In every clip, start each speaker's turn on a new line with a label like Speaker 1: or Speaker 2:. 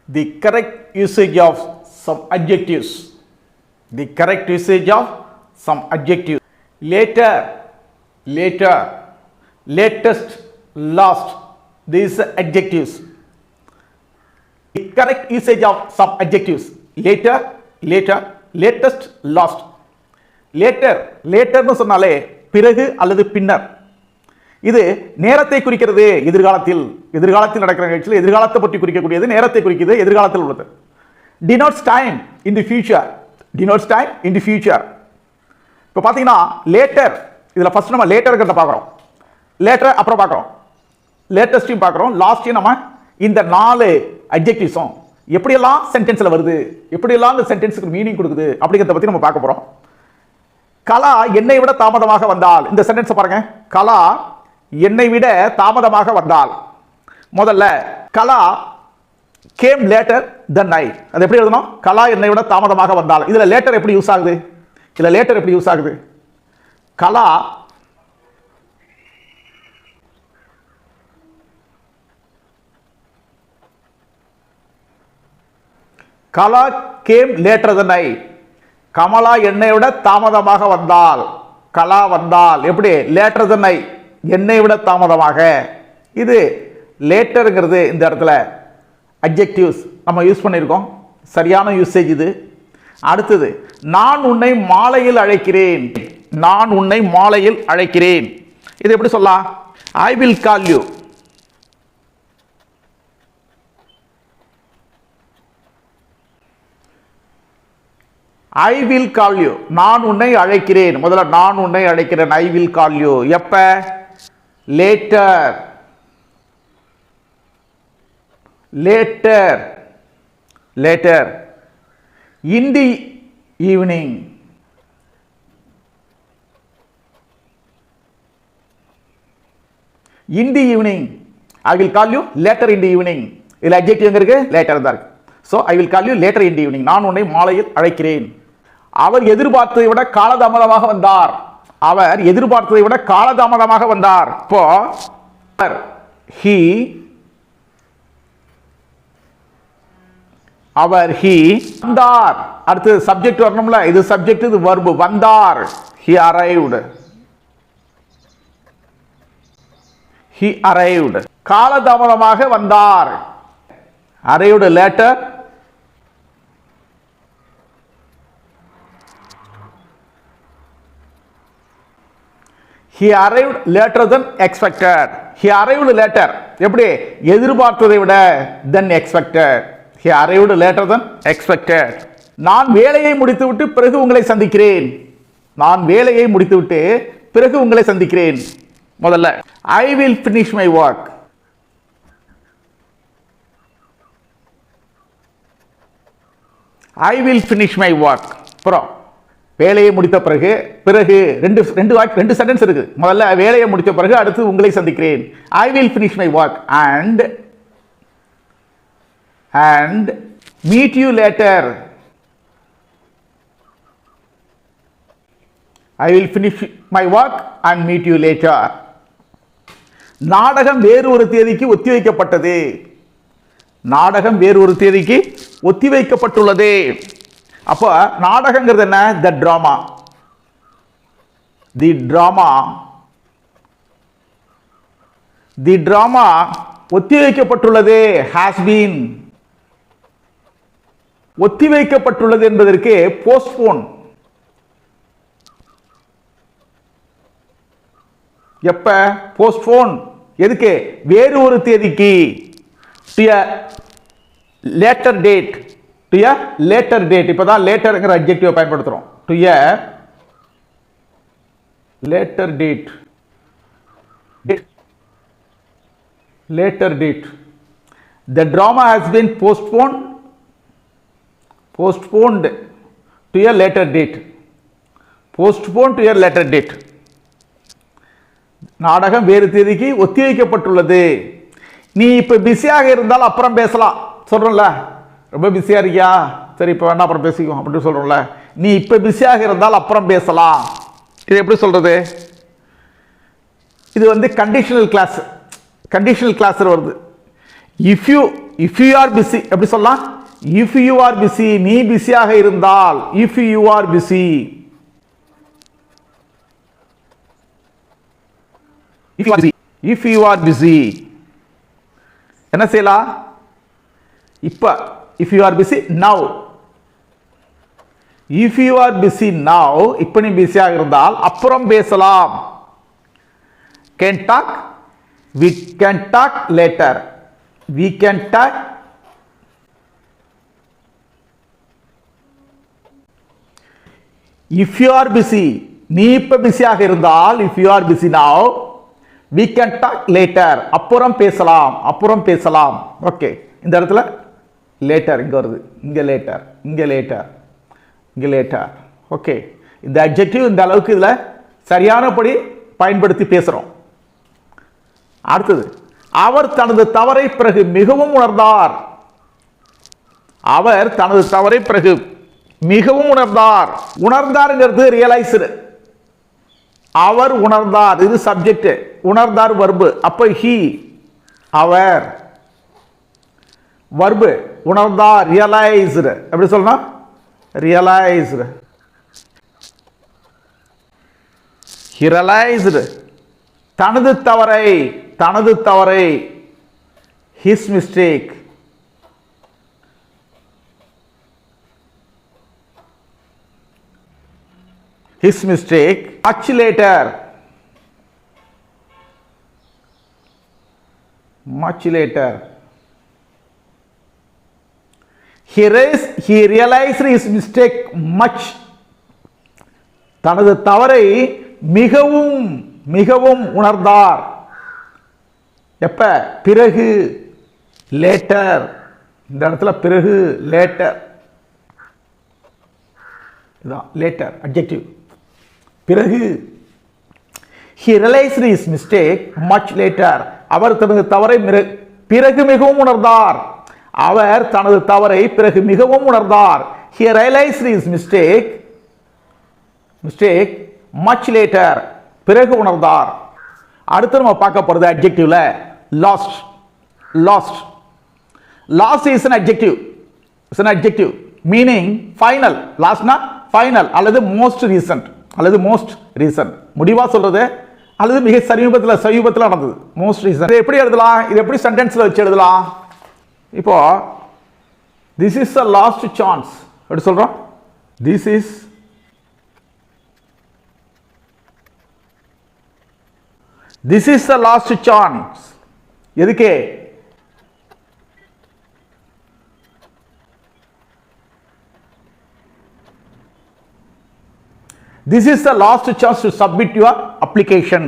Speaker 1: The correct usage of some adjectives. The correct usage of some adjectives. Later, later, latest, last. These adjectives. The correct usage of some adjectives. Later, later, latest, last. Later, later னு சொன்னாலே பிறகு அல்லது பின்னர். இது நேரத்தை குறிக்கிறது. எதிர்காலத்தில் நடக்கிற நிகழ்ச்சியில் எதிர்காலத்தை பற்றி குறிக்கக்கூடியது, நேரத்தை குறிக்கிறது, எதிர்காலத்தில் உள்ளது. denotes time in the future. denotes time in the future. இப்போ பார்த்தீங்கன்னா லேட்டர், இதில் ஃபர்ஸ்ட் நம்ம லேட்டர்ங்கிறத பார்க்குறோம், லேட்டர் அப்புறம் பார்க்குறோம், லேட்டஸ்டையும் பார்க்குறோம், லாஸ்ட்டையும் நம்ம இந்த 4 அட்ஜெக்டிவ்ஸும் எப்படியெல்லாம் சென்டென்ஸில் வருது, எப்படியெல்லாம் இந்த சென்டென்ஸுக்கு மீனிங் கொடுக்குது அப்படிங்கிறத பற்றி நம்ம பார்க்க போகிறோம். கலா என்னை விட தாமதமாக வந்தால், இந்த சென்டென்ஸை பாருங்க. கலா என்னை விட தாமதமாக வந்தால், முதல்ல கலா கேம் லேட்டர் தென் ஐ. அது எப்படி எழுதணும்? கலா என்னை விட தாமதமாக வந்தால். இதுல லேட்டர் எப்படி யூஸ் ஆகுது? இதுல லேட்டர் எப்படி யூஸ் ஆகுது? கலா கலா கேம் லேட்டர் தென் ஐ. கமலா என்னை விட தாமதமாக வந்தால், கலா வந்தால் எப்படி? லேட்டர் தென் ஐ, என்னை விட தாமதமாக. இது லேட்டருங்கிறது இந்த இடத்துல அட்ஜெக்டிவ்ஸ் நம்ம யூஸ் பண்ணியிருக்கோம், சரியான யூசேஜ் இது. அடுத்தது நான் உன்னை மாலையில் அழைக்கிறேன். நான் உன்னை மாலையில் அழைக்கிறேன். இது எப்படி சொல்லலாம்? I will call you. I will call you. நான் உன்னை அழைக்கிறேன். முதல்ல நான் உன்னை அழைக்கிறேன். I will call you. எப்ப? Later. Later, later. In the evening. In the evening. I will call you later in the evening. இதுல அட்ஜெக்டிவ் எங்க இருக்கு? லேட்டர் தான் இருக்கு. So I will call you later in the evening. நான் உன்னை மாலையில் அழைக்கிறேன். அவர் எதிர்பார்த்ததை விட காலதாமதமாக வந்தார். அவர் எதிர்பார்த்ததை விட காலதாமதமாக வந்தார். இப்போ he, அவர் he வந்தார். அடுத்து சப்ஜெக்ட் வரணும்ல, இது சப்ஜெக்ட், இது verb. வந்தார். he arrived. he arrived. காலதாமதமாக வந்தார். arrived later. He arrived later than expected. He arrived later. எப்படி? எதிர்பார்த்ததை விட than expected. He arrived later than expected. நான் வேலையை முடித்துவிட்டு பிறகு உங்களை சந்திக்கிறேன். நான் வேலையை முடித்துவிட்டு பிறகு உங்களை சந்திக்கிறேன். முதல்ல I will finish my work. I will finish my work. அப்புறம் வேலையை முடித்த பிறகு, பிறகு ரெண்டு சென்டென்ஸ் இருக்கு. முதல்ல வேலையை முடித்த பிறகு, அடுத்து உங்களை சந்திக்கிறேன். I will finish my work and meet you later. I will finish my work and meet you later. நாடகம் வேறு ஒரு தேதிக்கு ஒத்திவைக்கப்பட்டது. நாடகம் வேறு ஒரு தேதிக்கு ஒத்திவைக்கப்பட்டுள்ளது. அப்போ நாடகங்கிறது என்ன? The drama. The drama, the drama ஒத்திவைக்கப்பட்டுள்ளது. Has been. ஒத்திவைக்கப்பட்டுள்ளது என்பதற்கு போஸ்ட்போன். எப்ப? போஸ்ட்போன். எதுக்கு? வேறு ஒரு தேதிக்கு. To a later date. To a later date. இப்பதான் லேட்டர்ங்கிற அட்ஜெக்டிவ் பயன்படுத்துறோம். To a later date. Later date. The drama has been postponed to a later date. Postponed to a later date. நாடகம் வேறு தேதிக்கு ஒத்திவைக்கப்பட்டுள்ளது. நீ இப்ப பிஸியாக இருந்தால் அப்புறம் பேசலாம் சொல்றோம்ல. ரொம்ப பிஸியா இருக்கியா? சரி இப்ப வேணா அப்புறம் பேசிக்குவோம் அப்படின்னு சொல்றோம்ல. நீ இப்ப பிஸியாக இருந்தால் அப்புறம் பேசலாம். இது எப்படி சொல்றது? இது வந்து கண்டிஷனல் கிளாஸ் வருது. if you are busy எப்படி சொல்லலாம்? if you are busy, நீ பிஸியாக இருந்தால், if you are busy, if you are busy என்ன செய்யலாம்? இப்ப if you are busy now, if you are busy now, இப்ப நீ பிஸியாக இருந்தால் அப்புறம் பேசலாம். can talk, we can talk later, we can talk, if you are busy, நீ இப்ப பிஸியாக இருந்தால், if you are busy now, we can talk later, அப்புறம் பேசலாம், அப்புறம் பேசலாம். ஓகே, இந்த இடத்துல லேட்டர் இங்க வருது, இங்க லேட்டர், இங்க லேட்டர், இங்க லேட்டர். ஓகே, இந்த அட்ஜெக்டிவ் இந்த அளவுக்கு இதுல சரியானபடி பயன்படுத்தி பேசுறோம். அடுத்தது, அவர் தனது தவறை பிறகு மிகவும் உணர்ந்தார். அவர் தனது தவறை பிறகு மிகவும் உணர்ந்தார். உணர்ந்தார்ங்கிறது ரியலைஸ்டு. அவர் உணர்ந்தார், இது சப்ஜெக்ட். உணர்ந்தார் வர்பு. அப்ப ஹி, அவர். வர்பு உணர்ந்தார், ரியலைஸ்டு. எப்படி சொல்லணும்? ரியலைஸ்டு. he realized தனது தவறை, தனது தவறை, his mistake. his mistake much later, much later. he realized his mistake much, தனது தவறை மிகவும் மிகவும் உணர்ந்தார். எப்ப? பிறகு, லேட்டர். இந்த இடத்துல பிறகு, லேட்டர். இதான் லேட்டர் அட்ஜெக்டிவ். பிறகு. he realized his mistake much later, அவர் தனது தவறை பிறகு மிகவும் உணர்ந்தார். அவர் தனது தவறை பிறகு மிகவும் உணர்ந்தார். he realized his mistake much later, பிறகு உணர்ந்தார். அடுத்து நம்ம பார்க்க போறது அட்ஜெக்டிவ்ல lost. lost lost is an adjective. It's an adjective meaning final. lastனா final அல்லது most recent அல்லது most recent. முடிவா சொல்றது அல்லது மிக சமீபத்தில் நடந்தது. most recent. இது எப்படி எழுதலாம்? இது எப்படி சென்டென்ஸ்ல வச்சு எழுதலாம்? இப்போ this is a last chance. எப்படி சொல்றோம்? this is the last chance. எதுக்கு? this is the last chance to submit your application.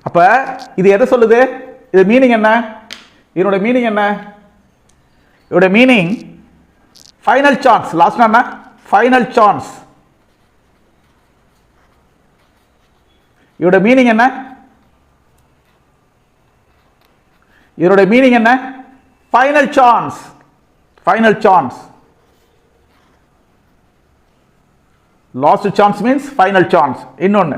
Speaker 1: அப்ப இது எதை சொல்லுது? இது மீனிங் என்ன? இதோட மீனிங் என்ன? இதோட மீனிங் ஃபைனல் சான்ஸ். லாஸ்ட் என்ன? Final chance. இதோட மீனிங் என்ன? இதோட மீனிங் என்ன? Final chance. Final chance. Last chance means final chance. இன்னொன்னு,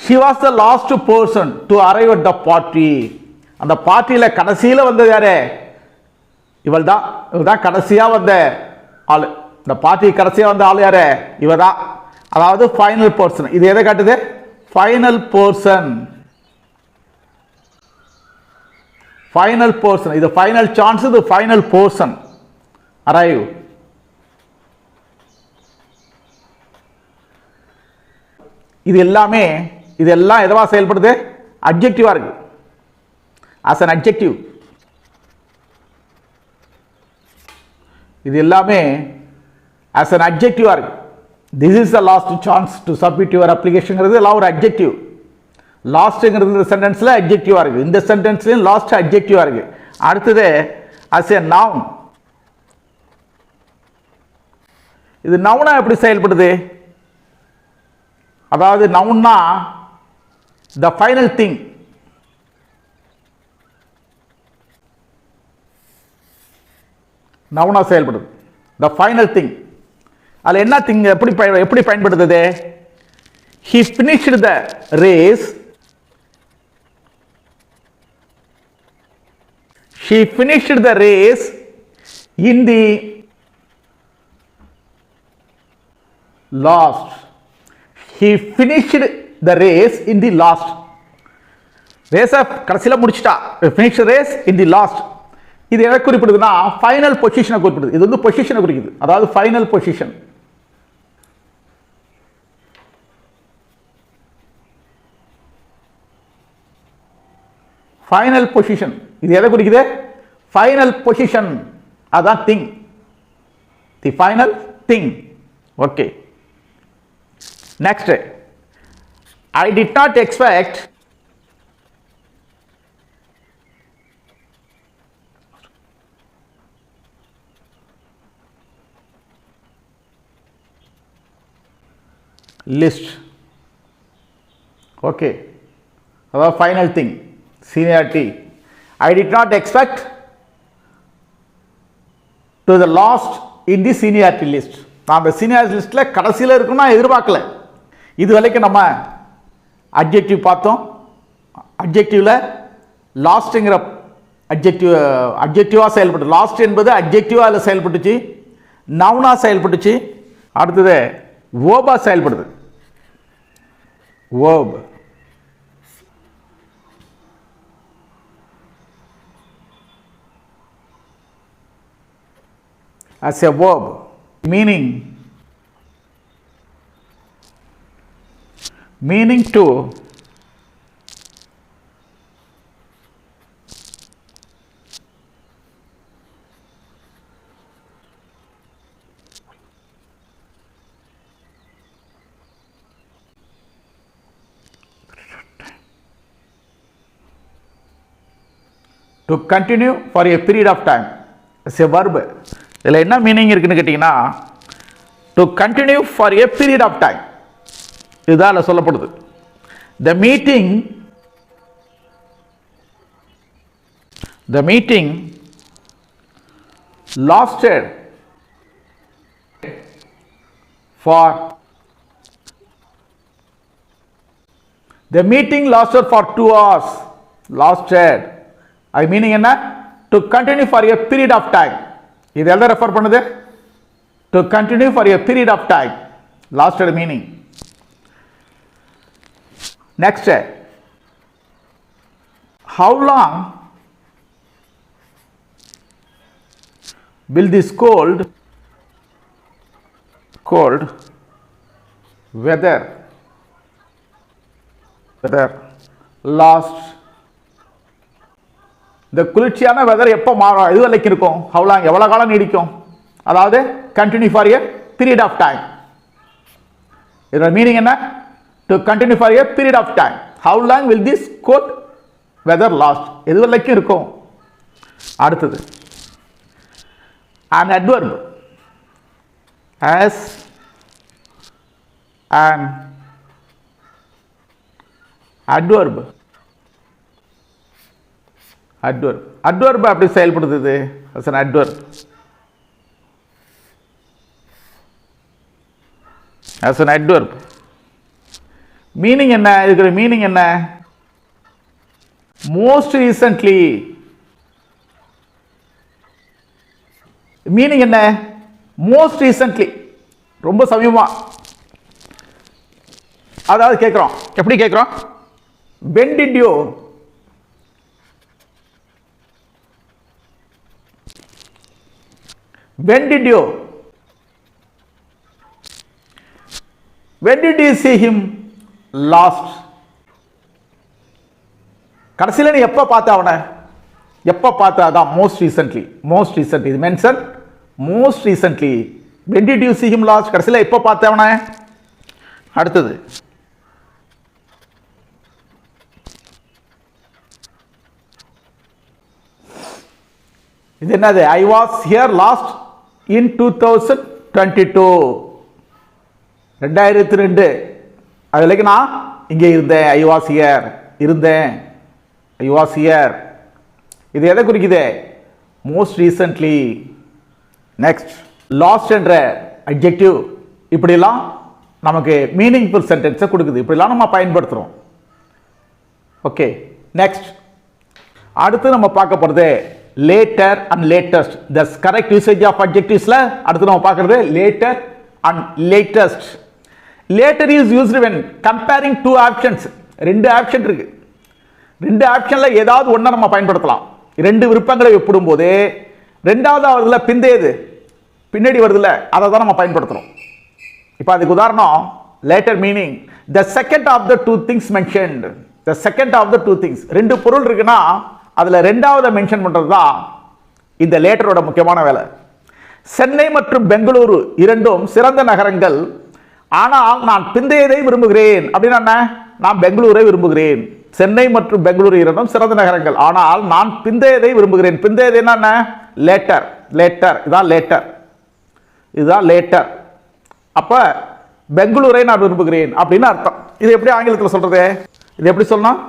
Speaker 1: she was the last person to arrive at the party. அந்த பார்ட்டியில கடைசியில வந்தது யாரு? இவள் தான் கடைசியா வந்த ஆளு. இந்த பார்ட்டி கடைசியா வந்த ஆளு யாரு? இவ தான். அதாவது ஃபைனல் பர்சன். இது எதை காட்டுது? Final person. Final person. இது ஃபைனல் சான்ஸ், இது ஃபைனல் பர்சன். அரைவ். இது எல்லாம் எதுவா செயல்படுது? அட்ஜெக்டிவா இருக்கு. as an adjective. இது எல்லாமே as an adjective இருக்கு. this is the last chance to submit your application ங்கிறது எல்லாம் ஒரு adjective. lastங்கிறது இந்த சென்டென்ஸ்ல adjective இருக்கு. இந்த சென்டென்ஸ்லயும் last adjective இருக்கு. அடுத்தது as a noun. இது நவுனா எப்படி செயல்படுது? அதாவது நவுன்னா the final thing. நவுனா செயல்படுது. the final thing. அதில் என்ன திங் எப்படி பயன்படுத்துது? He finished the race. She finished the race in the last. He finished the race in the last. ரேஸை கடைசியில் முடிச்சிட்டா. Finish race in the last. இது எதை குறிப்பிடுதுன்னா ஃபைனல் பொசிஷனை குறிப்பிடுது. இது வந்து பொசிஷனை குறிக்குது, அதாவது ஃபைனல் பொசிஷன். ஃபைனல் பொசிஷன் இது எதை குறிக்குது? ஃபைனல் பொசிஷன், அதான் thing, the final thing. Okay, next, I did not expect list. Okay, அதாவது final thing, seniority. I did not expect to the last in the seniority list. நான் அந்த seniority லிஸ்ட்ல கடைசியில் இருக்குன்னு நான் எதிர்பார்க்கல. இது வரைக்கும் நம்ம அட்ஜெக்டிவ் பார்த்தோம். அட்ஜெக்டிவ்ல லாஸ்ட்ங்கிற அட்ஜெக்டிவா செயல்பட்டு, லாஸ்ட் என்பது அட்ஜெக்டிவா அதில் செயல்பட்டுச்சு, நவுனா செயல்பட்டுச்சு. அடுத்தது வேர்பா செயல்படுது. verb. As a verb, meaning to continue for a period of time. As a verb. இதில் என்ன மீனிங் இருக்குன்னு கேட்டிங்கன்னா, to continue for a period of time, இதுதான் சொல்லப்படுது. The meeting lasted for 2 hours. Lasted அது மீனிங் என்ன? To continue for a period of time. இது எதை ரெஃபர் பண்ணுது? To continue for a period of time, lasted meaning. Next, how long will this cold weather last? இந்த குளிர்ச்சியான weather எப்போ மாறும், எது வரைக்கும் இருக்கும், ஹவு லாங் எவ்வளோ காலம் நீடிக்கும், அதாவது continue for a period of time. இதோட மீனிங் என்ன? To continue for a period of time. How long will this cold weather last, எது வரைக்கும் இருக்கும். அடுத்தது, an adverb as an adverb அப்படி செயல்படுது. as an adverb. as an adverb meaning என்ன? இதுக்கு மீனிங் என்ன? Most recently. மீனிங் என்ன? மோஸ்ட் ரீசன்ட்லி, ரொம்ப சமீபமா. அதாவது கேட்குறோம், எப்படி கேட்குறோம்? when did you see him last? கடைசியில் நீ எப்போ பார்த்த அவனை? எப்போ பார்த்த? அதான் மோஸ்ட் ரீசன்ட்லி. இது mention most recently. when did you see him last? கடைசியில் எப்போ பார்த்த அவனை? அடுத்தது, இது என்னது? I was here last in 2022. 2022 அதுலேக்கு நான் இங்கே இருந்தேன். I was here, இருந்தேன். I was here. இது எதை குறிக்குது? Most recently. நெக்ஸ்ட், லாஸ்ட் என்ற அட்ஜெக்டிவ் இப்படிலாம் நமக்கு மீனிங்ஃபுல் சென்டென்ஸை கொடுக்குது. இப்படிலாம் நம்ம பயன்படுத்துகிறோம். ஓகே, நெக்ஸ்ட் அடுத்து நம்ம பார்க்க போகிறது later and latest. The correct usage of அட்ஜெக்டிவ்ஸில் அடுத்து நம்ம பார்க்குறது later and latest. Later is used when comparing two options. ரெண்டு ஆப்ஷன் இருக்கு. ரெண்டு ஆப்ஷனில் ஏதாவது ஒன்றை நம்ம பயன்படுத்தலாம். ரெண்டு விருப்பங்களை ஒப்பிடும்போது ரெண்டாவது வருதுல பிந்தையது பின்னாடி வருதுல அதை தான் நம்ம பயன்படுத்துகிறோம். இப்போ அதுக்கு உதாரணம் latter meaning the second of the two things mentioned. The second of the two things, ரெண்டு பொருள் இருக்குன்னா அதில் ரெண்டாவதை மென்ஷன் பண்ணுறது தான் இந்த லேட்டரோட முக்கியமான வேலை. சென்னை மற்றும் பெங்களூரு இரண்டும் சிறந்த நகரங்கள், ஆனால் நான் பிந்தையதை விரும்புகிறேன். அப்படின்னா என்ன? நான் பெங்களூரை விரும்புகிறேன். சென்னை மற்றும் பெங்களூரு இரண்டும் சிறந்த நகரங்கள், ஆனால் நான் பிந்தையதை விரும்புகிறேன். பிந்தையது என்ன? லேட்டர். லேட்டர் இதான் லேட்டர், இதுதான் லேட்டர். அப்போ பெங்களூரை நான் விரும்புகிறேன் அப்படின்னு அர்த்தம். இது எப்படி ஆங்கிலத்தில் சொல்றது? இது எப்படி சொல்லணும்?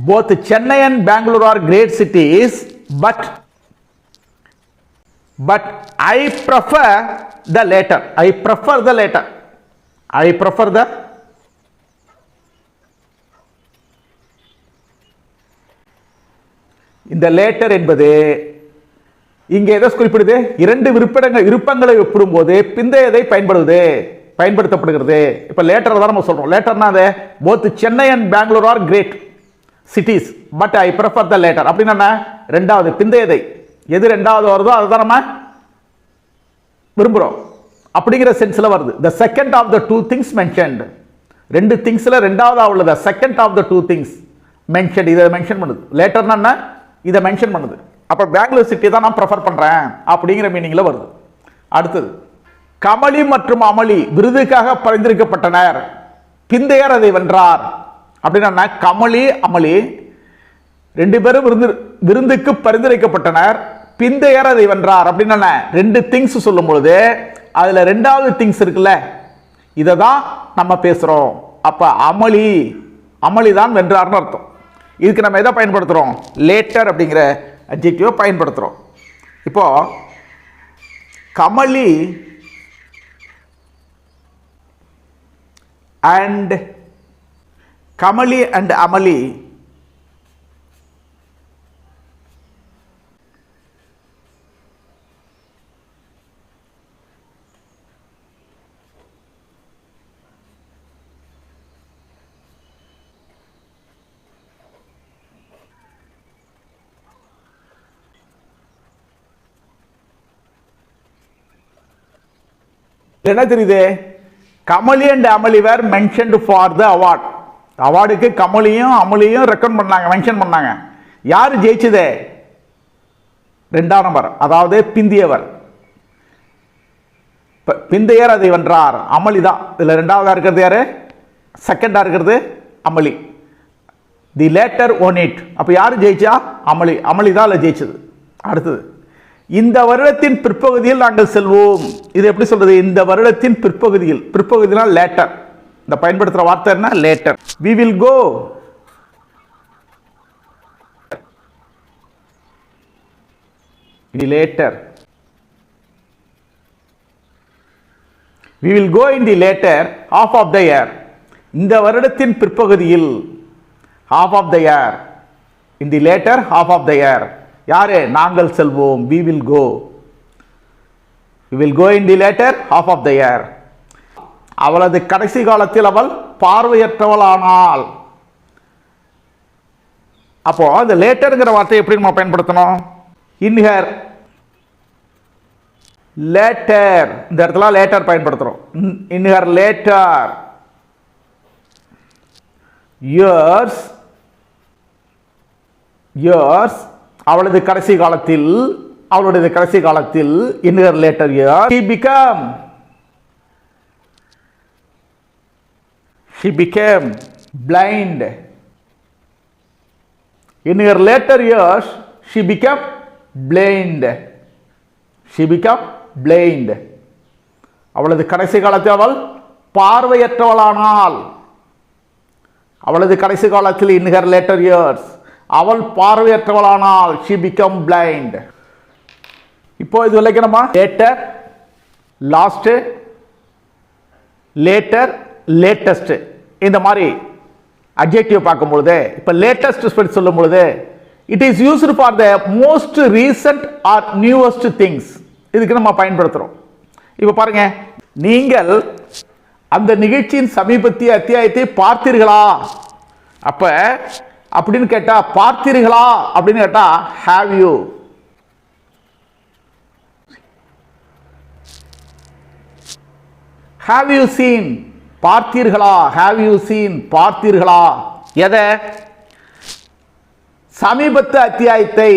Speaker 1: Both Chennai and Bangalore are great cities, but I prefer the latter. I prefer the latter. I prefer the இந்த லேட்டர் என்பது இங்கே எதை குறிப்பிடுது? இரண்டு விருப்பங்களை ஒப்பிடும்போது பிந்தையதை பயன்படுத்தப்படுகிறது. இப்போ லேட்டர் தான் நம்ம சொல்றோம். லேட்டர்னா அது both Chennai and Bangalore are great cities, but I prefer the latter. அப்படின்னா என்ன? ரெண்டாவது பிந்தையதை, எது ரெண்டாவது வருதோ அதுதான் நம்ம விரும்புகிறோம் அப்படிங்கிற சென்ஸில் வருது. the second of the two things mentioned. ரெண்டு திங்ஸில் ரெண்டாவதா உள்ளது second of the two things mentioned. இதை மென்ஷன் பண்ணுது. லேட்டர்னா என்ன? இதை மென்ஷன் பண்ணுது. அப்போ பெங்களூர் சிட்டி தான் நான் ப்ரெஃபர் பண்ணுறேன் அப்படிங்கிற மீனிங்கில் வருது. அடுத்தது கமலி மற்றும் அமளி விருதுக்காக பரிந்துரைக்கப்பட்டனர், பிந்தையர் அதை வென்றார். அப்படின்னா கமலி அமளி ரெண்டு பேரும் விருந்துக்கு பரிந்துரைக்கப்பட்டனர், பிந்தையர் அதை வென்றார். அப்படின்னா ரெண்டு திங்ஸ் சொல்லும் பொழுது அதுல ரெண்டாவது திங்ஸ் இருக்குல்ல, இதை தான் நம்ம பேசுறோம். அப்ப அமளி தான் வென்றார்னு அர்த்தம். இதுக்கு நம்ம எதை பயன்படுத்துறோம்? லேட்டர் அப்படிங்கிற அட்ஜெக்டிவ் பயன்படுத்துறோம். இப்போ கமலி அண்ட் அமளி என்ன தெரியுது? Kamali and Amali were mentioned for the award. அவார்டுக்கு கமலியும் அமளியும் ரெக்கமெண்ட் பண்ணாங்க, மென்ஷன் பண்ணாங்க. யார் ஜெயிச்சது? ரெண்டாம் நம்பர், அதாவது பிந்தியவர். பிந்தையர் அதை வென்றார், அமளி தான். இதுல ரெண்டாவதா இருக்கிறது யாரு? செகண்டா இருக்கிறது அமளி. தி லேட்டர் ஒன் இட். அப்ப யாரு ஜெயிச்சா? அமளி தான் ஜெயிச்சது. அடுத்தது இந்த வருடத்தின் பிற்பகுதியில் நாங்கள் செல்வோம். இது எப்படி சொல்றது? இந்த வருடத்தின் பிற்பகுதியில். பிற்பகுதினால் லேட்டர். இந்த பயன்படுத்துற வார்த்தை என்ன? Later. we will go in the later. we will go in the later half of the year. இந்த வருடத்தின் பிற்பகுதியில் half of the year. in the later half of the year. யாரே? நாங்கள் செல்வோம். we will go. we will go in the later half of the year. அவளது கடைசி காலத்தில் அவள் பார்வையற்றவள் ஆனாள். அப்போ அந்த லேட்டர்ங்கிற வார்த்தையை எப்படி நம்ம பயன்படுத்தணும்? In her later. இந்த இடத்துல லேட்டர் பயன்படுத்துறோம். இன் ஹர் லேட்டர் இயர்ஸ் அவளது கடைசி காலத்தில், அவளுடைய கடைசி காலத்தில் in her later year she became blind. in her later years she became blind. blind. அவளது கடைசி காலத்தில் அவள் பார்வையற்றவளானாள். அவளது கடைசி காலத்தில் in her later years அவள் பார்வையற்றவளானாள். she became blind. இப்போ இது விளைக்கணுமா? later, last, later, latest இந்த மாதிரி adjective பார்க்கும் பொழுது இப்போ latest ஸ்பெல் சொல்லும் பொழுது it is used for the most recent or newest things. இதுக்கு நம்ம பயன்படுத்துறோம். இப்போ பாருங்க, நீங்கள் அந்த நிகழ்ச்சியின் சமீபத்திய அத்தியாயத்தை பார்த்தீர்களா? அப்ப அப்படின்னு கேட்டா பார்த்தீர்களா அப்படின்னு கேட்டா have you. have you seen பார்த்தீர்களா? have you seen பார்த்தீர்களா? எதை? சமீபத்திய அத்தியாயத்தை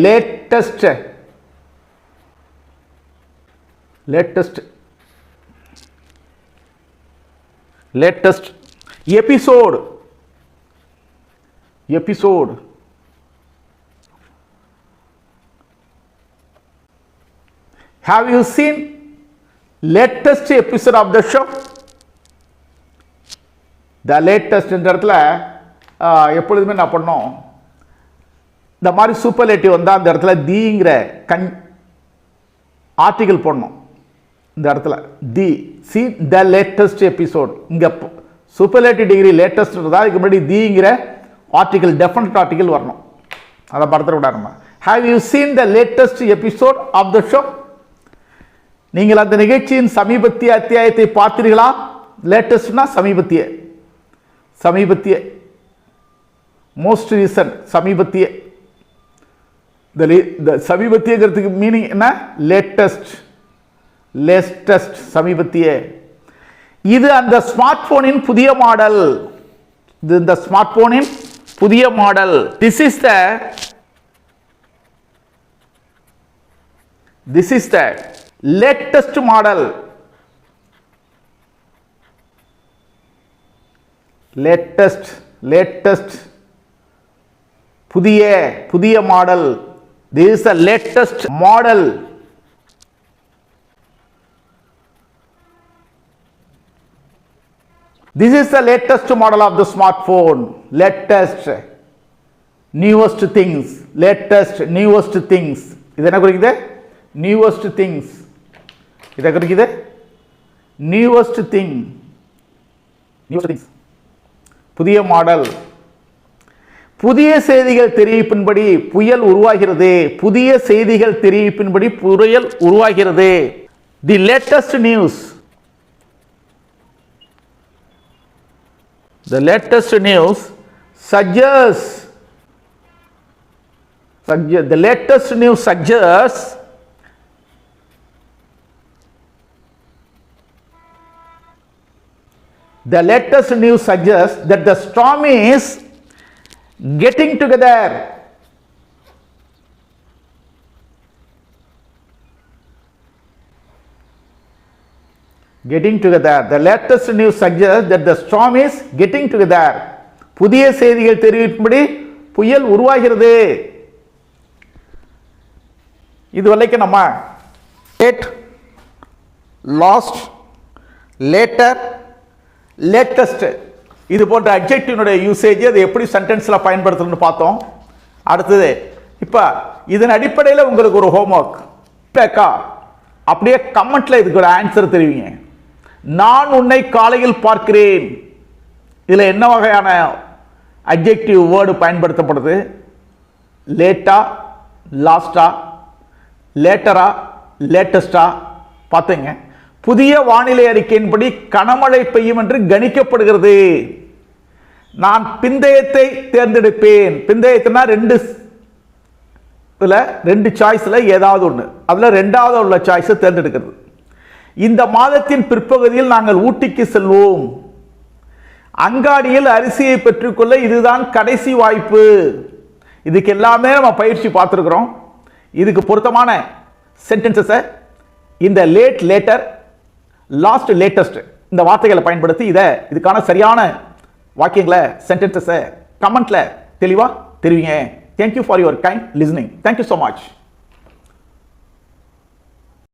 Speaker 1: latest episode have you seen latest episode of the show? the latest என்ற இடத்துல எப்பொழுதுமே என்ன பண்ணோம், இந்த மாதிரி சூப்பர்லேட்டிவ் வந்தால் அந்த இடத்துல தீங்கிற ஆர்டிகல் போடணும். இந்த இடத்துல தி சி த லேட்டஸ்ட் எபிசோட். இங்கே சூப்பர்லேட்டிவ் டிகிரி லேட்டஸ்ட் இருந்தால் அதுக்கு முன்னாடி தீங்கிற ஆர்டிகல் டெஃபினட் ஆர்டிகல் வரணும். அதை மறந்துட விடாம. Have you seen the latest episode of the show? நீங்கள் அந்த நிகழ்ச்சியின் சமீபத்திய அத்தியாயத்தை பார்த்தீர்களா? லேட்டஸ்ட்னா சமீபத்திய மோஸ்ட் ரீசன்ட் சமீபத்திய. சமீபத்தியங்கிறதுக்கு மீனிங் என்ன? லேட்டஸ்ட் சமீபத்திய. இது அந்த ஸ்மார்ட் போனின் புதிய மாடல். இந்த ஸ்மார்ட் போனின் புதிய model. This is the latest model. Latest புதிய model. This is the latest model. This is the latest model of the smartphone. Latest, newest things. இது என்ன குறிக்குது? newest things. இதை குறிக்குது newest things. புதிய மாடல். புதிய செய்திகள் தெரிவிப்பின்படி புயல் உருவாகிறது. தி latest news. The latest news suggests that the storm is getting together. The latest news suggests that the storm is getting together. புதிய செய்திகள் தெரிவிக்கும்படி புயல் உருவாகிறது. இது வரைக்கும் நம்ம late, last, later, latest இது போன்ற அட்ஜெக்டிவ்னுடைய யூசேஜ் அதை எப்படி சென்டென்ஸில் பயன்படுத்தணும்னு பார்த்தோம். அடுத்தது இப்போ இதன் அடிப்படையில் உங்களுக்கு ஒரு ஹோம்ஒர்க் பேக்கா அப்படியே கமெண்ட்ல இதுக்கு ஒரு ஆன்சர் தெரிவிங்க. நான் உன்னை காலையில் பார்க்கிறேன். இதில் என்ன வகையான அட்ஜெக்டிவ் வேர்டு பயன்படுத்தப்படுது? லேட்டா, லாஸ்டா, லேட்டரா, லேட்டஸ்டா பார்த்துங்க. புதிய வானிலை அறிக்கையின்படி கனமழை பெய்யும் என்று கணிக்கப்படுகிறது. நான் பிந்தையத்தை தேர்ந்தெடுப்பேன். பிந்தையத்துனா ரெண்டு சாய்ஸ்ல ஏதாவது ஒன்று, அதுல ரெண்டாவது உள்ள சாய்ஸை தேர்ந்தெடுக்கிறது. இந்த மாதத்தின் பிற்பகுதியில் நாங்கள் ஊட்டிக்கு செல்வோம். அங்காடியில் அரிசியை பெற்றுக்கொள்ள இதுதான் கடைசி வாய்ப்பு. இதுக்கு எல்லாமே நம்ம பயிற்சி பார்த்துருக்கிறோம். இதுக்கு பொருத்தமான சென்டென்சஸை இந்த லேட், லேட்டர், லாஸ்ட், லேட்டஸ்ட் இந்த வார்த்தைகளை பயன்படுத்தி இதுக்கான சரியான வாக்கியங்களை சென்டென்சஸை கமெண்ட்ல தெளிவாக தெரிவிங்க. Thank you for your kind listening. Thank you so much.